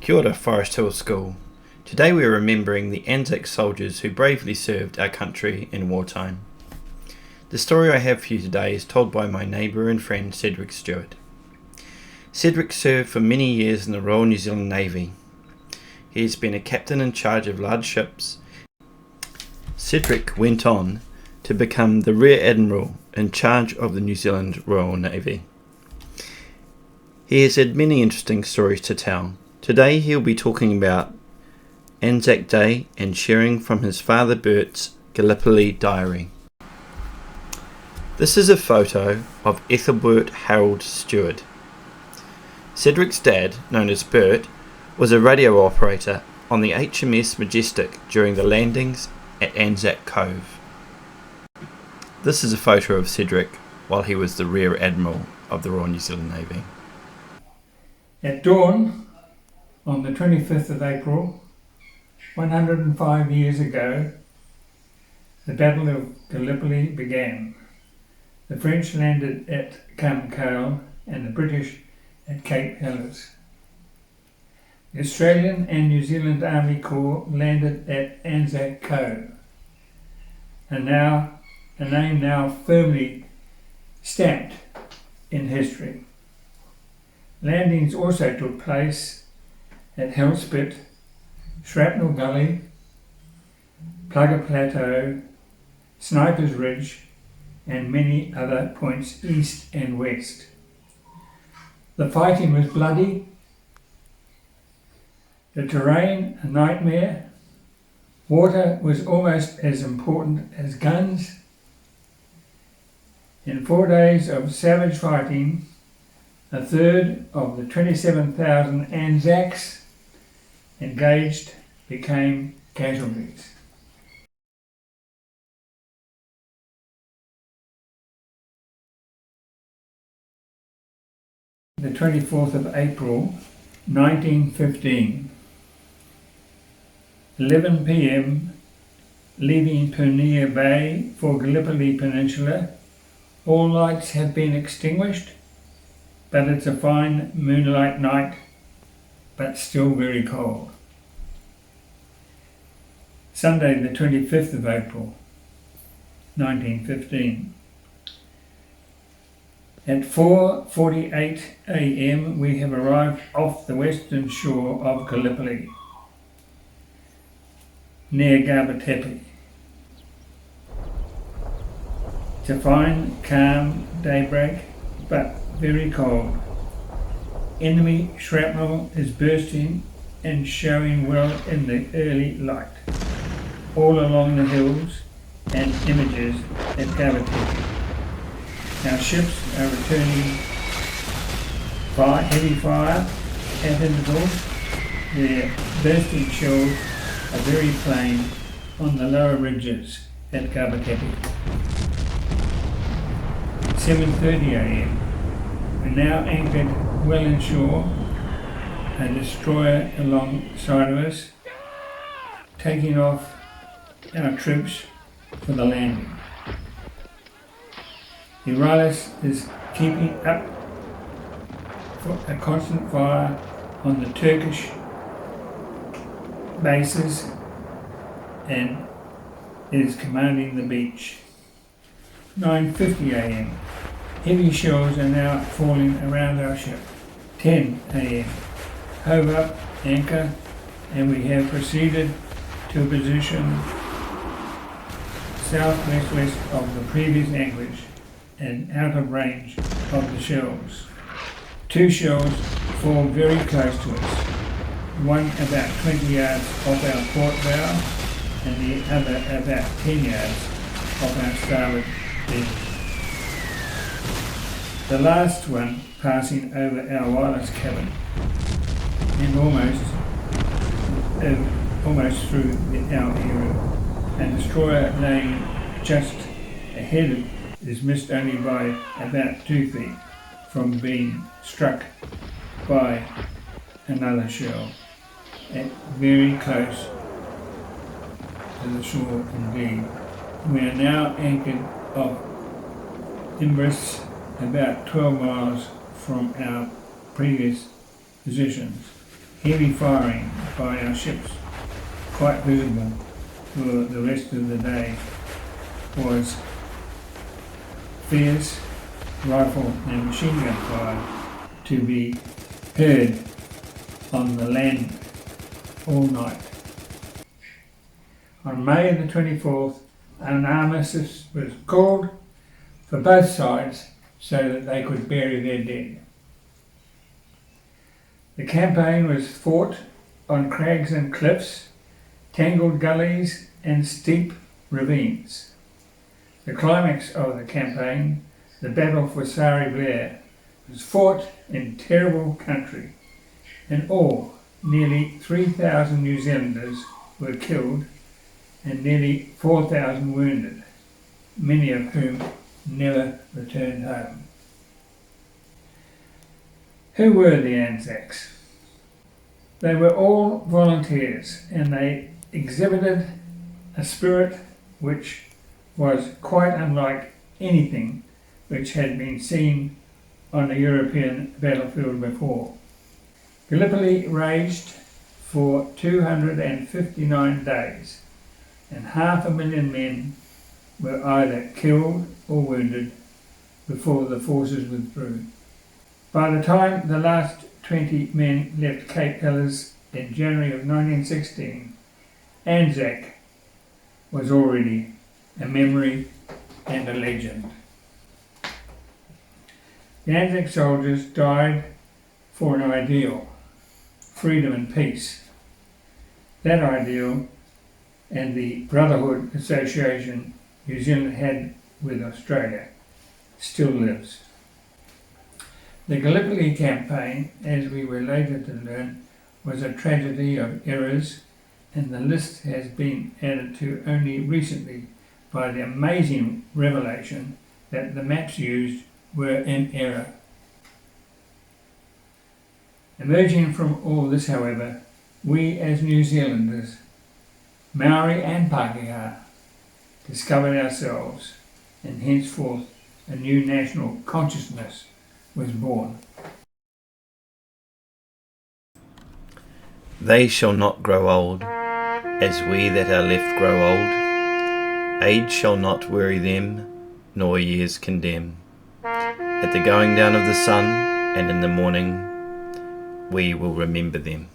Kia ora, Forest Hill School. Today we are remembering the ANZAC soldiers who bravely served our country in wartime. The story I have for you today is told by my neighbour and friend Cedric Steward. Cedric served for many years in the Royal New Zealand Navy. He has been a captain in charge of large ships. Cedric went on to become the Rear Admiral in charge of the New Zealand Royal Navy. He has had many interesting stories to tell. Today he'll be talking about Anzac Day and sharing from his father Bert's Gallipoli diary. This is a photo of Ethelbert Steward. Cedric's dad, known as Bert, was a radio operator on the HMS Majestic during the landings at ANZAC Cove. This is a photo of Cedric while he was the Rear Admiral of the Royal New Zealand Navy. At dawn, on the 25th of April, 105 years ago, the Battle of Gallipoli began. The French landed at HMS Cove and the British at Cape Helles. The Australian and New Zealand Army Corps landed at ANZAC Cove, a name now firmly stamped in history. Landings also took place at Hellspit, Shrapnel Gully, Plugger Plateau, Sniper's Ridge, and many other points east and west. The fighting was bloody, the terrain a nightmare, water was almost as important as guns. In 4 days of savage fighting, a third of the 27,000 ANZACs engaged became casualties. The 24th of April 1915, 11 p.m, leaving Purnia Bay for Gallipoli Peninsula. All lights have been extinguished, but it's a fine moonlight night, but still very cold. Sunday the 25th of April 1915. At 4:48 a.m. we have arrived off the western shore of Gallipoli, near Gallipoli. It's a fine, calm daybreak, but very cold. Enemy shrapnel is bursting and showing well in the early light, all along the hills and images at Gallipoli. Our ships are returning heavy fire at intervals. Their bursting shells are very plain on the lower ridges at Gallipoli. 7:30 a.m. We're now anchored well inshore, a destroyer alongside of us, taking off our troops for the landing. Euryalus is keeping up a constant fire on the Turkish bases and is commanding the beach. 9:50 a.m. Heavy shells are now falling around our ship. 10 a.m. Hove up, anchor, and we have proceeded to a position southwest of the previous anchorage and out of range of the shells. 2 shells fall very close to us, one about 20 yards off our port bow and the other about 10 yards off our starboard beam. The last one passing over our wireless cabin and almost through our area. A destroyer laying just ahead is missed only by about 2 feet from being struck by another shell at very close to the shore indeed. We are now anchored off Imbris, about 12 miles from our previous positions. heavy firing by our ships, quite visible for the rest of the day, was fierce rifle and machine gun fire to be heard on the land all night. On May the 24th, an armistice was called for both sides so that they could bury their dead. The campaign was fought on crags and cliffs, tangled gullies and steep ravines. The climax of the campaign, the battle for Sari Blair, was fought in terrible country. In all, nearly 3,000 New Zealanders were killed and nearly 4,000 wounded, many of whom never returned home. Who were the Anzacs? They were all volunteers, and they exhibited a spirit which was quite unlike anything which had been seen on a European battlefield before. Gallipoli raged for 259 days, and 500,000 men were either killed or wounded before the forces withdrew. By the time the last 20 men left Cape Helles in January of 1916, ANZAC was already a memory and a legend. The ANZAC soldiers died for an ideal, freedom and peace. That ideal and the brotherhood association New Zealand had with Australia still lives. The Gallipoli campaign, as we were later to learn, was a tragedy of errors, and the list has been added to only recently by the amazing revelation that the maps used were in error. Emerging from all this, however, we as New Zealanders, Maori and Pākehā, discovered ourselves, and henceforth a new national consciousness was born. They shall not grow old, as we that are left grow old. Age shall not weary them, nor years condemn. At the going down of the sun, and in the morning, we will remember them.